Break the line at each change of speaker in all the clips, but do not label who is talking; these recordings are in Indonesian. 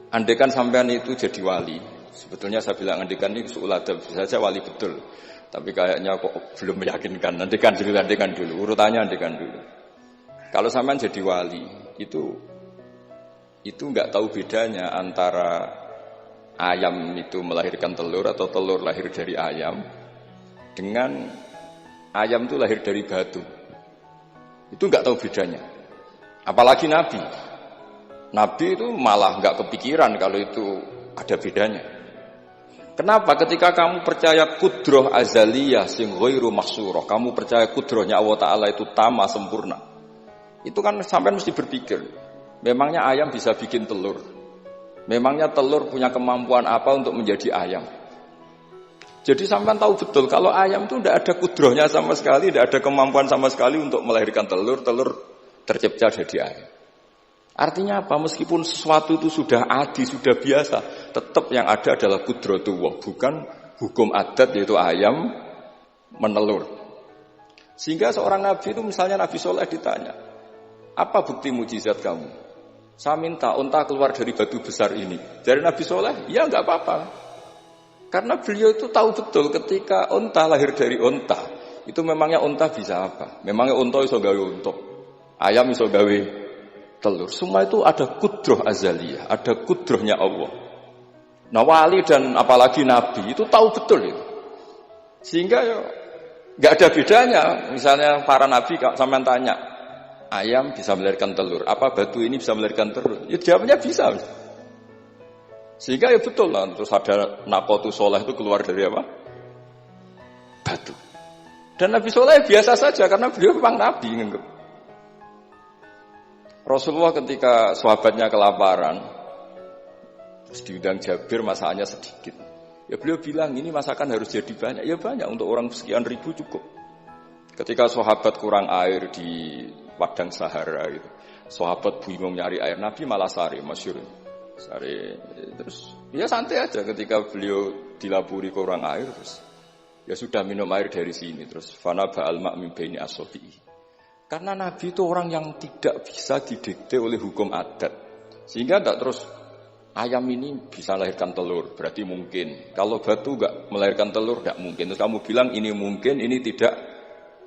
Andaikan sampean itu jadi wali, sebetulnya saya bilang andaikan ini su'uladab, bisa saja wali betul. Tapi kayaknya kok belum meyakinkan. Andaikan dulu, urutannya andaikan dulu. Kalau sampean jadi wali, itu enggak tahu bedanya antara ayam itu melahirkan telur atau telur lahir dari ayam dengan ayam itu lahir dari batu. Itu enggak tahu bedanya. Apalagi Nabi. Nabi itu malah enggak kepikiran kalau itu ada bedanya. Kenapa? Ketika kamu percaya kudroh azaliyah sing ghairu mahsurah, kamu percaya kudrohnya Allah Ta'ala itu tama sempurna, itu kan sampai mesti berpikir, memangnya ayam bisa bikin telur? Memangnya telur punya kemampuan apa untuk menjadi ayam? Jadi sampean tahu betul kalau ayam itu tidak ada kudrohnya sama sekali, tidak ada kemampuan sama sekali untuk melahirkan telur, telur tercipta jadi ayam. Artinya apa? Meskipun sesuatu itu sudah adi, sudah biasa, tetap yang ada adalah kudratullah, bukan hukum adat yaitu ayam menelur. Sehingga seorang nabi itu misalnya Nabi Soleh ditanya, apa bukti mujizat kamu? Saya minta unta keluar dari batu besar ini. Dari Nabi Soleh, ya enggak apa-apa. Karena beliau itu tahu betul ketika unta lahir dari unta, itu memangnya unta bisa apa? Memangnya unta bisa gawe unta, ayam bisa gawe telur. Semua itu ada kudroh azaliyah, ada kudrohnya Allah. Nah wali dan apalagi nabi itu tahu betul itu. Sehingga ya nggak ada bedanya. Misalnya para nabi sampean tanya, ayam bisa melahirkan telur, apa batu ini bisa melahirkan telur? Ya jawabnya bisa. Sehingga ya betul lah. Terus ada Naqatu Soleh itu keluar dari apa? Batu. Dan Nabi Soleh biasa saja karena beliau memang nabi. Rasulullah ketika sahabatnya kelaparan, terus diundang Jabir, masakannya sedikit. Ya beliau bilang, ini masakan harus jadi banyak. Ya banyak, untuk orang sekian ribu cukup. Ketika sahabat kurang air di padang Sahara, gitu, sahabat bingung nyari air, Nabi malah sari, masyhur. Sari, terus ya santai aja ketika beliau dilaburi kurang air, terus ya sudah minum air dari sini, terus fana ba'al ma' min baini asabi'i. Karena Nabi itu orang yang tidak bisa didikte oleh hukum adat. Sehingga tidak terus, ayam ini bisa melahirkan telur, berarti mungkin. Kalau batu enggak melahirkan telur, enggak mungkin. Terus kamu bilang ini mungkin, ini tidak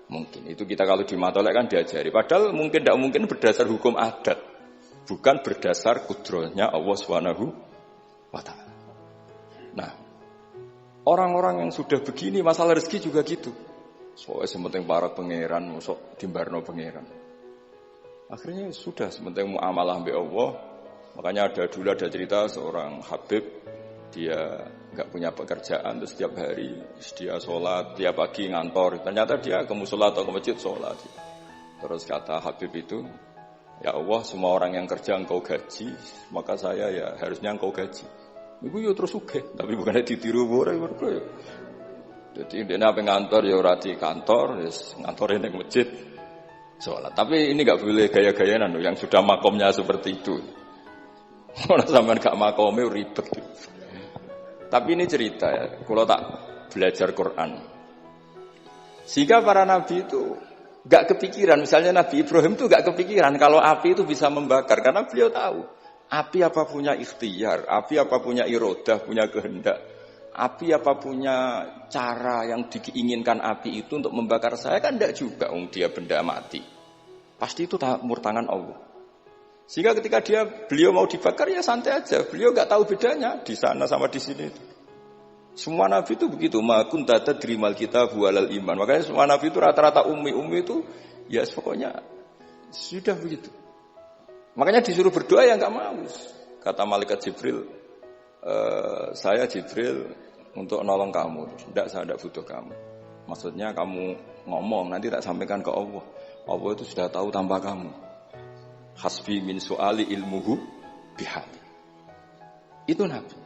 mungkin. Itu kita kalau di matolek kan diajari. Padahal mungkin tidak mungkin berdasar hukum adat. Bukan berdasar kudrohnya Allah Subhanahu wa ta'ala. Nah, orang-orang yang sudah begini, masalah rezeki juga gitu. Soalnya sementing para pangeran, masuk dimbarno pangeran. Akhirnya sudah sementing muamalah mbek Allah. Makanya ada cerita seorang Habib, dia enggak punya pekerjaan, terus setiap hari dia sholat, tiap pagi ngantor. Ternyata dia ke mushola atau ke masjid sholat. Terus kata Habib itu, ya Allah, semua orang yang kerja engkau gaji, maka saya ya harusnya engkau gaji. Iku yo terus sugih, tapi bukannya ditiru ora. Jadi dia apa ngantor ya ora di kantor, ngantor ning masjid sholat. Tapi ini enggak boleh gaya-gayaan yang sudah makomnya seperti itu. Orang sampean gak makome ribet. Tapi ini cerita ya, kalau tak belajar Quran. Sehingga para nabi itu enggak kepikiran, misalnya Nabi Ibrahim itu enggak kepikiran kalau api itu bisa membakar karena beliau tahu api apa punya ikhtiar, api apa punya irodah, punya kehendak. Api apa punya cara yang diinginkan api itu untuk membakar saya kan tidak juga, dia benda mati. Pasti itu murtangan Allah. Sehingga ketika beliau mau dibakar ya santai aja. Beliau enggak tahu bedanya di sana sama di sini. Semua nabi itu begitu. Ma kunta tadrimal kitab walal iman. Makanya semua nabi itu rata-rata ummi itu ya pokoknya sudah begitu. Makanya disuruh berdoa ya enggak mau. Kata malaikat Jibril, saya Jibril untuk nolong kamu. Tidak, saya tidak butuh kamu. Maksudnya kamu ngomong, nanti tak sampaikan ke Allah. Allah itu sudah tahu tanpa kamu. Hasbi min su'ali ilmuhu bihali. Itu Nabi.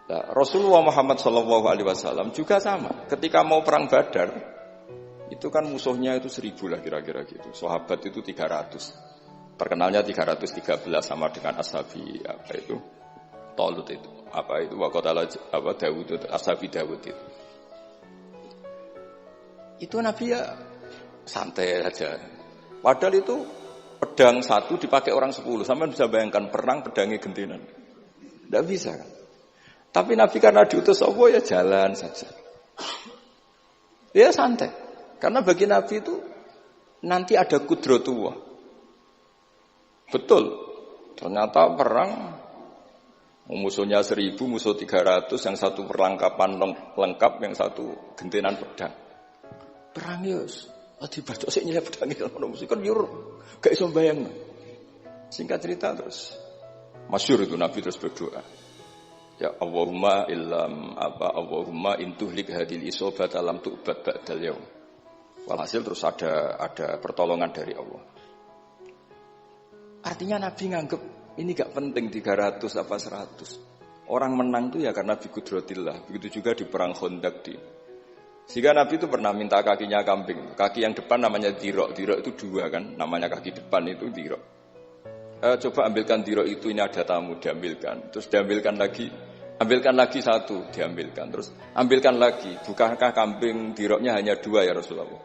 Nah, Rasulullah Muhammad SAW juga sama. Ketika mau perang Badar, itu Itu kan musuhnya itu 1000 lah kira-kira gitu. Sahabat itu 300. Terkenalnya 313 sama dengan ashabi apa itu? Talut itu. Apa itu waqatala apa Daud itu, ashabi Daud itu. Itu Nabi ya santai saja. Padahal itu pedang satu dipakai orang 10. Sampai bisa bayangkan perang pedangnya gentenan. Tidak bisa kan? Tapi Nabi karena diutus Allah ya jalan saja. Ya santai. Karena bagi Nabi itu nanti ada kudratullah. Betul. Ternyata perang musuhnya 1000, musuh 300, yang satu perlengkapan lengkap, yang satu gentenan pedang. Perang yus. Dibaca sik nyileh pedang ono musuh kan yo gak iso bayang. Singkat cerita terus masyhur itu Nabi terus berdoa. Ya Allahumma Allahumma intuhlik hadil isobat alam tu'bad ba'dal yaum. Walhasil terus ada pertolongan dari Allah. Artinya Nabi nganggep ini gak penting 300 apa 100. Orang menang itu ya karena bi qudratillah. Begitu juga di perang Khandaq sehingga Nabi itu pernah minta kakinya kambing. Kaki yang depan namanya dirok. Dirok itu 2 kan, namanya kaki depan itu dirok. Coba ambilkan dirok itu, ini ada tamu, diambilkan. Terus diambilkan lagi, ambilkan lagi 1, diambilkan. Terus ambilkan lagi, bukankah kambing diroknya hanya 2 ya Rasulullah?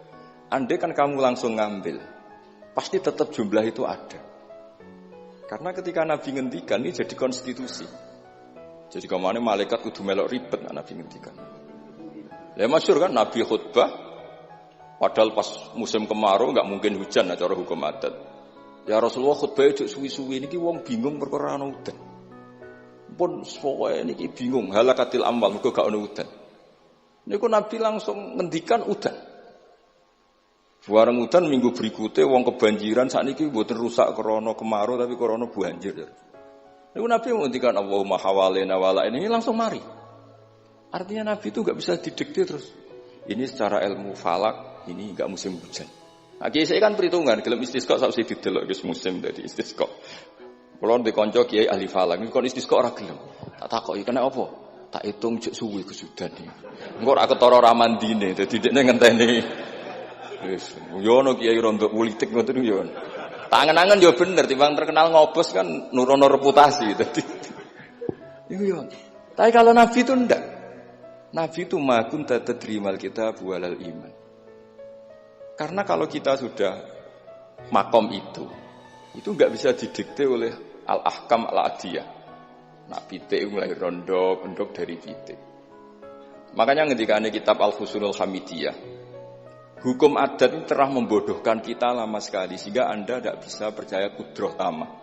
Andai kan kamu langsung ngambil, pasti tetap jumlah itu ada. Karena ketika Nabi ngendikan, ini jadi konstitusi. Jadi kemana malaikat kudu melok ribet Nabi ngendikan. Ya masyhur kan Nabi khutbah, padahal pas musim kemarau nggak mungkin hujan cara hukum adat. Ya Rasulullah khutbah itu suwi-suwi niki wong bingung perkara ana udan. Pun pokoke niki bingung halakatil amwal mergo gak ana udan. Niku Nabi langsung ngendikan udan. Bareng udan minggu berikutnya wong kebanjiran sakniki mboten rusak krana kemarau tapi krana banjir. Niku Nabi ngendikan Allahumma hawalena wala ini langsung mari. Artinya Nabi itu gak bisa didikte terus. Ini secara ilmu falak, ini gak musim hujan. Nah, saya kan perhitungan, gelem istisqa sak sing didelok wis musim dadi istisqa. Kalau di konco kiai ahli falak, ini kon istisqa ora gelem. Tak takoki kena apa? Tak hitung jek suwi kesudan iki. Engko ora ketara ramandine, dadi dekne ngenteni. Wis, yo ono kiai rondo politik ngoten yo. Tangan-tangan yo bener, timbang terkenal ngobos kan nurono reputasi dadi. Iku yo. Tapi kalau Nabi itu ndak. Nabi itu ma kunta tadrimal kitab walal iman. Karena kalau kita sudah makom itu enggak bisa didikte oleh al-ahkam al-adiyah. Nah, pitik mulai rondo, pendok dari pitik. Makanya ketika ada kitab Al-Fusunul Hamidiyah, hukum adat itu telah membodohkan kita lama sekali sehingga Anda tidak bisa percaya kudroh tamah.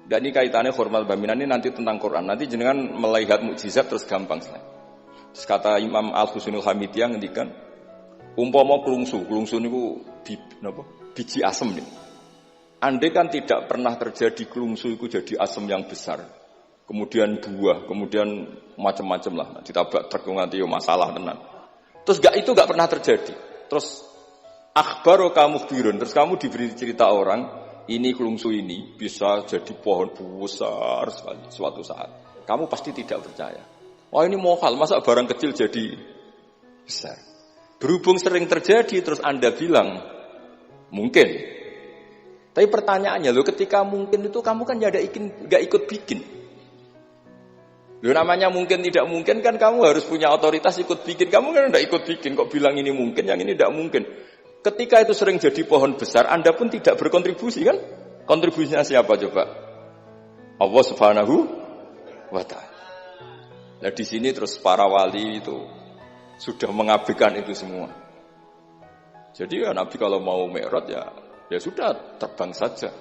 Dan ini kaitannya hormat baminan ini nanti tentang Quran. Nanti jenengan melihat mukjizat terus gampang sekali. Terus kata Imam Al-Husunul Hamidiyah ngendikan umpama klungsu niku biji asem nih. Andai kan tidak pernah terjadi klungsu itu jadi asem yang besar. Kemudian buah, kemudian macam-macam lah. Ditabak truk nganti yo masalah tenan. Terus itu gak pernah terjadi. Terus akhbaru kamu birun, terus kamu diberi cerita orang, ini klungsu ini bisa jadi pohon besar sekali suatu saat. Kamu pasti tidak percaya. Wah ini mohal, masa barang kecil jadi besar. Berhubung sering terjadi, terus Anda bilang, mungkin. Tapi pertanyaannya, ketika mungkin itu kamu kan gak ikut bikin. Namanya mungkin tidak mungkin kan kamu harus punya otoritas ikut bikin. Kamu kan gak ikut bikin, kok bilang ini mungkin, yang ini tidak mungkin. Ketika itu sering jadi pohon besar, Anda pun tidak berkontribusi kan? Kontribusinya siapa coba? Allah Subhanahu wa Ta'ala. Nah di sini terus para wali itu sudah mengabaikan itu semua. Jadi ya Nabi kalau mau mi'raj ya sudah terbang saja.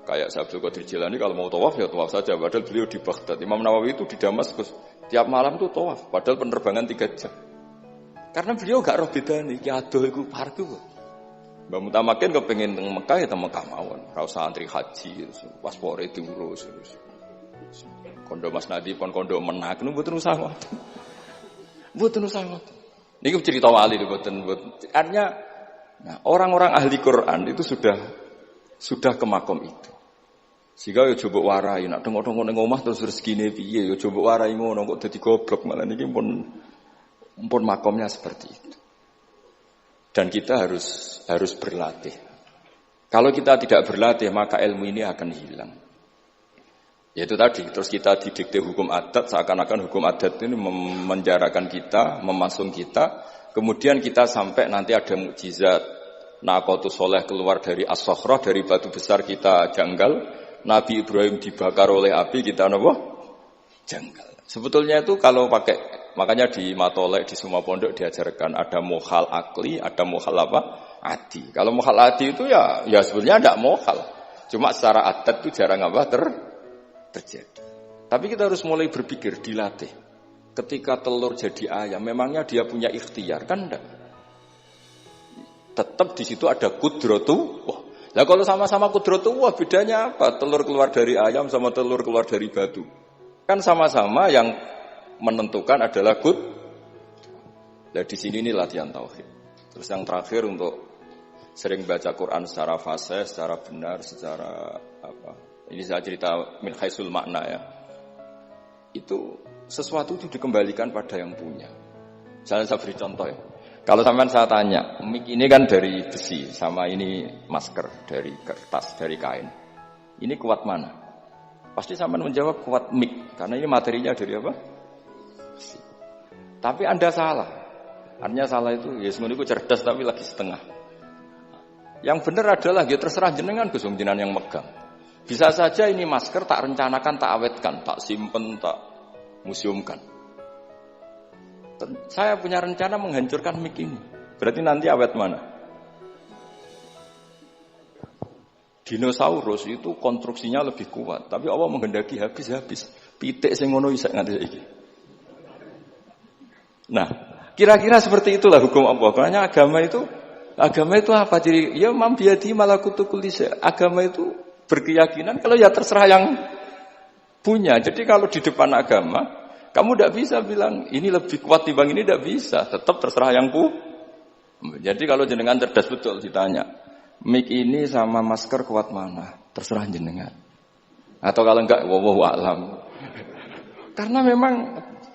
Kayak Abdul Qadir Jilani kalau mau tawaf ya tawaf saja. Padahal beliau di Baghdad. Imam Nawawi itu di Damaskus tiap malam itu tawaf. Padahal penerbangan 3 jam. Karena beliau gak roh bedane iki adoh iku parku. Mbak Mutamakin kepengin teng Mekah ya teng Mekah mawon. Ra usah antri haji paspore diurus. Kondo Mas Nadi pun kondo menak nu mboten usah ngoten. Mboten usah ngoten. Niki cerita wali mboten. Artinya orang-orang ahli Quran itu sudah ke makom itu. Sehingga yo coba warai nek tengok-tengok ning omah terus rezekine piye yo coba warai ngono kok dadi goblok malah niki pun makomnya seperti itu. Dan kita harus berlatih. Kalau kita tidak berlatih, maka ilmu ini akan hilang. Yaitu tadi, terus kita didikte hukum adat, seakan-akan hukum adat ini memenjarakan kita, memasung kita, kemudian kita sampai nanti ada mukjizat, Naqatus Sholeh keluar dari As-Sokhrah, dari batu besar kita janggal, Nabi Ibrahim dibakar oleh api, kita apa? Janggal. Sebetulnya itu kalau pakai, makanya di Matolek, di semua pondok diajarkan ada mohal akli, ada mohal apa? Adi. Kalau mohal adi itu ya sebenarnya tidak mohal. Cuma secara adat itu jarang apa terjadi. Tapi kita harus mulai berpikir, dilatih. Ketika telur jadi ayam, memangnya dia punya ikhtiar kan enggak? Tetap di situ ada kudratu. Wah, lah kalau sama-sama kudratu, wah bedanya apa? Telur keluar dari ayam sama telur keluar dari batu. Kan sama-sama yang menentukan adalah good. Nah di sini ini latihan tauhid. Terus yang terakhir untuk sering baca Quran secara fasih, secara benar, secara apa? Ini saya cerita min haisul makna ya. Itu sesuatu itu dikembalikan pada yang punya. Misalnya saya beri contoh ya. Kalau sampean saya tanya, mic ini kan dari besi, sama ini masker dari kertas, dari kain. Ini kuat mana? Pasti sampean menjawab kuat mic, karena ini materinya dari apa? Besi. Tapi Anda salah. Artinya salah itu, ya semuanya itu cerdas tapi lagi setengah. Yang benar adalah, ya terserah jenengan Gus jenengan yang megang. Bisa saja ini masker tak rencanakan, tak awetkan, tak simpen, tak museumkan. Saya punya rencana menghancurkan mic ini. Berarti nanti awet mana? Dinosaurus itu konstruksinya lebih kuat, tapi Allah menghendaki habis-habis. Pitik sing ngono isak nganti saiki. Nah, kira-kira seperti itulah hukum Allah. Karena agama itu apa? Jadi ya mam biadi malakutu kulli syai'. Agama itu berkeyakinan kalau ya terserah yang punya. Jadi kalau di depan agama, kamu tidak bisa bilang ini lebih kuat timbang ini, tidak bisa. Tetap terserah yang Jadi kalau jenengan cerdas betul ditanya, mic ini sama masker kuat mana? Terserah jenengan. Atau kalau enggak, wallahu a'lam. Karena memang,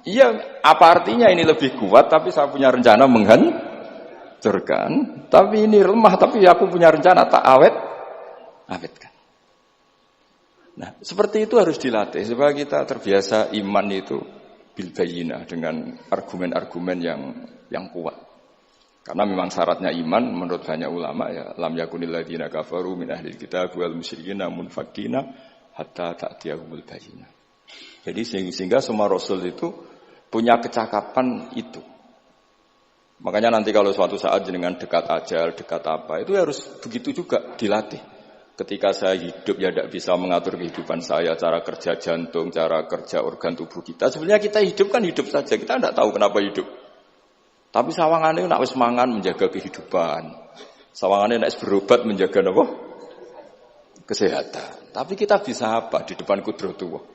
iya apa artinya ini lebih kuat, tapi saya punya rencana menghancurkan. Tapi ini lemah, tapi aku punya rencana tak awetkan. Nah, seperti itu harus dilatih supaya kita terbiasa iman itu bil bayyinah dengan argumen-argumen yang kuat. Karena memang syaratnya iman menurut banyak ulama ya lam yakunil ladzina kafaru min ahlil kitab wal musyrikin munfakina hatta ta'tiyahumul bayyinah. Jadi sehingga semua rasul itu punya kecakapan itu. Makanya nanti kalau suatu saat jenengan dekat ajal, dekat apa, itu harus begitu juga dilatih. Ketika saya hidup ya tidak bisa mengatur kehidupan saya, cara kerja jantung, cara kerja organ tubuh kita. Sebenarnya kita hidup kan hidup saja, kita tidak tahu kenapa hidup. Tapi sawangannya nak wis mangan menjaga kehidupan. Sawangannya nak wis berobat menjaga apa? Kesehatan. Tapi kita bisa apa di depan kudratullah?